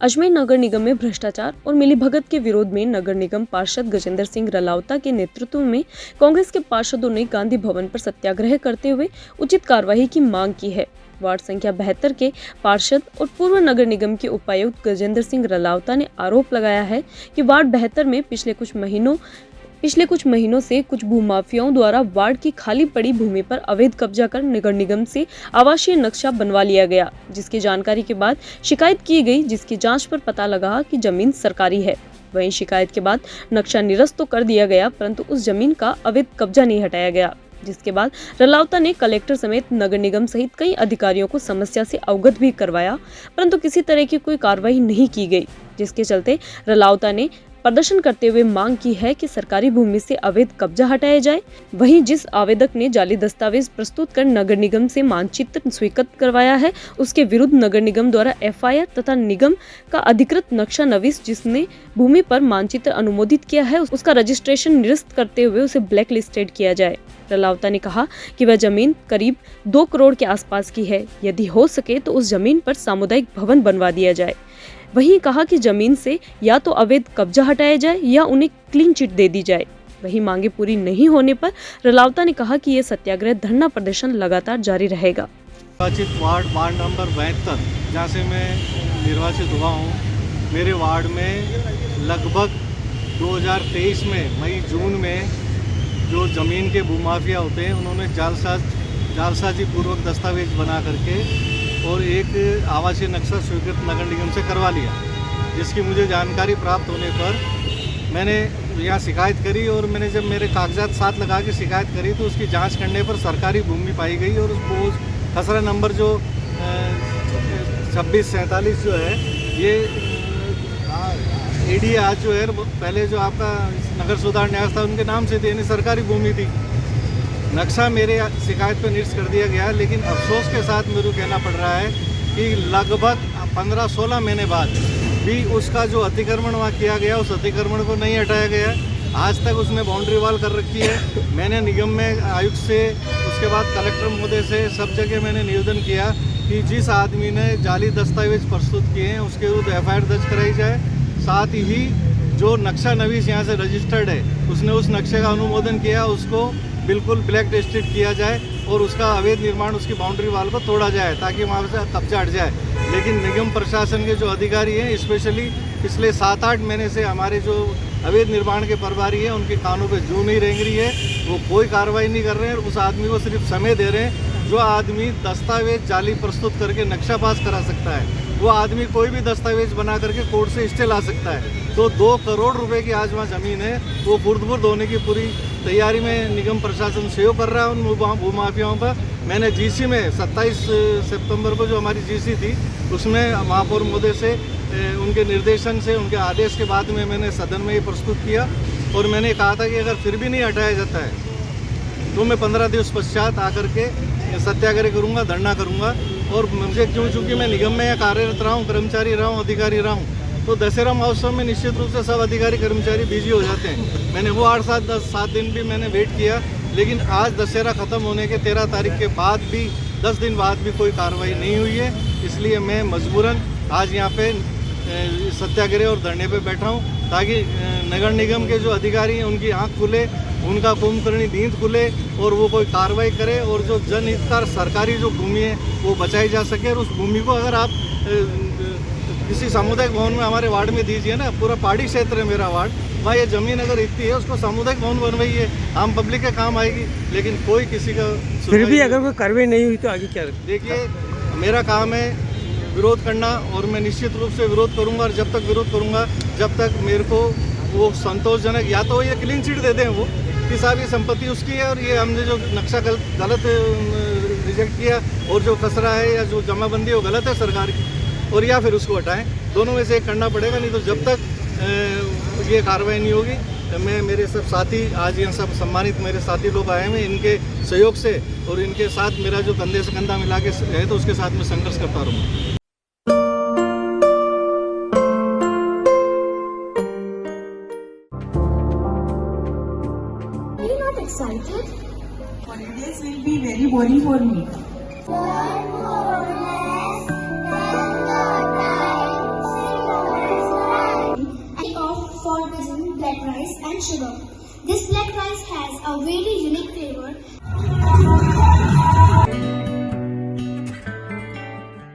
अजमेर नगर निगम में भ्रष्टाचार और मिलीभगत के विरोध में नगर निगम पार्षद गजेंद्र सिंह रलावता के नेतृत्व में कांग्रेस के पार्षदों ने गांधी भवन पर सत्याग्रह करते हुए उचित कार्रवाई की मांग की है। वार्ड संख्या 72 के पार्षद और पूर्व नगर निगम के उपायुक्त गजेंद्र सिंह रलावता ने आरोप लगाया है कि वार्ड 72 में पिछले कुछ महीनों से कुछ भूमाफियाओं द्वारा वार्ड की खाली पड़ी भूमि पर अवैध कब्जा कर नगर निगम से आवासीय नक्शा बनवा लिया गया, जिसकी जानकारी के बाद शिकायत की गई, जिसकी जांच पर पता लगा कि जमीन सरकारी है। वहीं शिकायत के बाद नक्शा निरस्त तो कर दिया गया, परंतु उस जमीन का अवैध कब्जा नहीं हटाया गया, जिसके बाद रलावता ने कलेक्टर समेत नगर निगम सहित कई अधिकारियों को समस्या से अवगत भी करवाया, परंतु किसी तरह की कोई कार्रवाई नहीं की गई, जिसके चलते रलावता ने प्रदर्शन करते हुए मांग की है कि सरकारी भूमि से अवैध कब्जा हटाया जाए। वहीं जिस आवेदक ने जाली दस्तावेज प्रस्तुत कर नगर निगम से मानचित्र स्वीकृत करवाया है, उसके विरुद्ध नगर निगम द्वारा एफआईआर तथा निगम का अधिकृत नक्शा नवीस जिसने भूमि पर मानचित्र अनुमोदित किया है, उसका रजिस्ट्रेशन निरस्त करते हुए उसे ब्लैक लिस्टेड किया जाए। रलावता ने कहा कि वह जमीन करीब 2 करोड़ के आसपास की है, यदि हो सके तो उस जमीन पर सामुदायिक भवन बनवा दिया जाए। वहीं कहा कि जमीन से या तो अवैध कब्जा हटाया जाए या उन्हें क्लीन चिट दे दी जाए। वहीं मांगे पूरी नहीं होने पर रलावता ने कहा कि ये सत्याग्रह धरना प्रदर्शन लगातार जारी रहेगा। निर्वाचित वार्ड नंबर 72 जहाँ से मैं निर्वाचित हुआ हूँ, मेरे वार्ड में लगभग 2023 में मई जून में जो ज़मीन के भूमाफिया होते हैं, उन्होंने जालसाजी पूर्वक दस्तावेज बना करके और एक आवासीय नक्शा स्वीकृत नगर निगम से करवा लिया, जिसकी मुझे जानकारी प्राप्त होने पर मैंने यहाँ शिकायत करी और मैंने जब मेरे कागजात साथ लगा के शिकायत करी तो उसकी जांच करने पर सरकारी भूमि पाई गई और उसको खसरा नंबर जो 2647 जो है, ये एडी आज जो है, पहले जो आपका नगर सुधार न्यास था उनके नाम से थी, यानी सरकारी भूमि थी। नक्शा मेरे शिकायत पर निरस्त कर दिया गया, लेकिन अफसोस के साथ मेरे को कहना पड़ रहा है कि लगभग 15-16 महीने बाद भी उसका जो अतिक्रमण वहाँ किया गया, उस अतिक्रमण को नहीं हटाया गया। आज तक उसने बाउंड्री वॉल कर रखी है। मैंने निगम में आयुक्त से, उसके बाद कलेक्टर महोदय से, सब जगह मैंने निवेदन किया कि जिस आदमी ने जाली दस्तावेज प्रस्तुत किए हैं उसके विरुद्ध एफआईआर दर्ज कराई जाए। साथ ही जो नक्शा नवीस यहाँ से रजिस्टर्ड है, उसने उस नक्शे का अनुमोदन किया, उसको बिल्कुल ब्लैक लिस्टेड किया जाए और उसका अवैध निर्माण, उसकी बाउंड्री वाल को तोड़ा जाए ताकि वहाँ से कब्जा हट जाए। लेकिन निगम प्रशासन के जो अधिकारी हैं, स्पेशली पिछले 7-8 महीने से हमारे जो अवैध निर्माण के प्रभारी हैं, उनके कानों पे जूं नहीं रेंग रही है, वो कोई कार्रवाई नहीं कर रहे हैं। उस आदमी को सिर्फ समय दे रहे हैं। जो आदमी दस्तावेज जाली प्रस्तुत करके नक्शा पास करा सकता है, वो आदमी कोई भी दस्तावेज बना करके कोर्ट से स्टे ला सकता है। तो 2 करोड़ रुपए की आज वहाँ ज़मीन है, वो खुर्द-बुर्द होने की पूरी तैयारी में निगम प्रशासन सहयोग कर रहा है उन भूमाफियाओं पर। मैंने जीसी में 27 सितंबर को जो हमारी जीसी थी, उसमें महापौर महोदय से उनके निर्देशन से, उनके आदेश के बाद में मैंने सदन में ये प्रस्तुत किया और मैंने कहा था कि अगर फिर भी नहीं हटाया जाता है तो मैं 15 दिवस पश्चात आकर के सत्याग्रह करूँगा, धरना करूँगा। और मुझे चूँकि मैं निगम में यहाँ कार्यरत रहा हूँ, कर्मचारी रहा हूँ, अधिकारी रहा हूँ, तो दशहरा महोत्सव में निश्चित रूप से सब अधिकारी कर्मचारी बिजी हो जाते हैं। मैंने वो 8-7 दिन भी मैंने वेट किया, लेकिन आज दशहरा ख़त्म होने के 13 तारीख के बाद भी 10 दिन बाद भी कोई कार्रवाई नहीं हुई है। इसलिए मैं मजबूरन आज यहाँ पे सत्याग्रह और धरने पे बैठा हूँ, ताकि नगर निगम के जो अधिकारी हैं उनकी आँख खुले, उनका कुंभकर्णी नींद खुले और वो कोई कार्रवाई करे और जो जनहितकार सरकारी जो भूमि है वो बचाई जा सके। और उस भूमि को अगर आप किसी सामुदायिक भवन में हमारे वार्ड में दीजिए ना, पूरा पहाड़ी क्षेत्र है मेरा वार्ड, वहाँ ये ज़मीन अगर इतनी है, उसको सामुदायिक भवन बनवाइए, आम पब्लिक के काम आएगी। लेकिन कोई किसी का फिर भी अगर कोई कार्रवाई नहीं हुई तो आगे क्या? देखिए, मेरा काम है विरोध करना और मैं निश्चित रूप से विरोध करूंगा। और जब तक विरोध करूंगा, जब तक मेरे को वो संतोषजनक, या तो ये क्लीन चिट दे दें वो कि साहब ये संपत्ति उसकी है और ये हमने जो नक्शा गलत रिजेक्ट किया और जो खसरा है या जो जमाबंदी है वो गलत है सरकार की, और या फिर उसको हटाएं। दोनों में से एक करना पड़ेगा, नहीं तो जब तक ये कार्रवाई नहीं होगी, मैं, मेरे सब साथी, आज ये सब सम्मानित मेरे साथी लोग आए हैं, इनके सहयोग से और इनके साथ मेरा जो कंधे से कंधा मिला के है, तो उसके साथ मैं संघर्ष करता रहूँगा। Excited? Holidays will be very boring for me. for using black rice and sugar. This black rice has a very unique flavor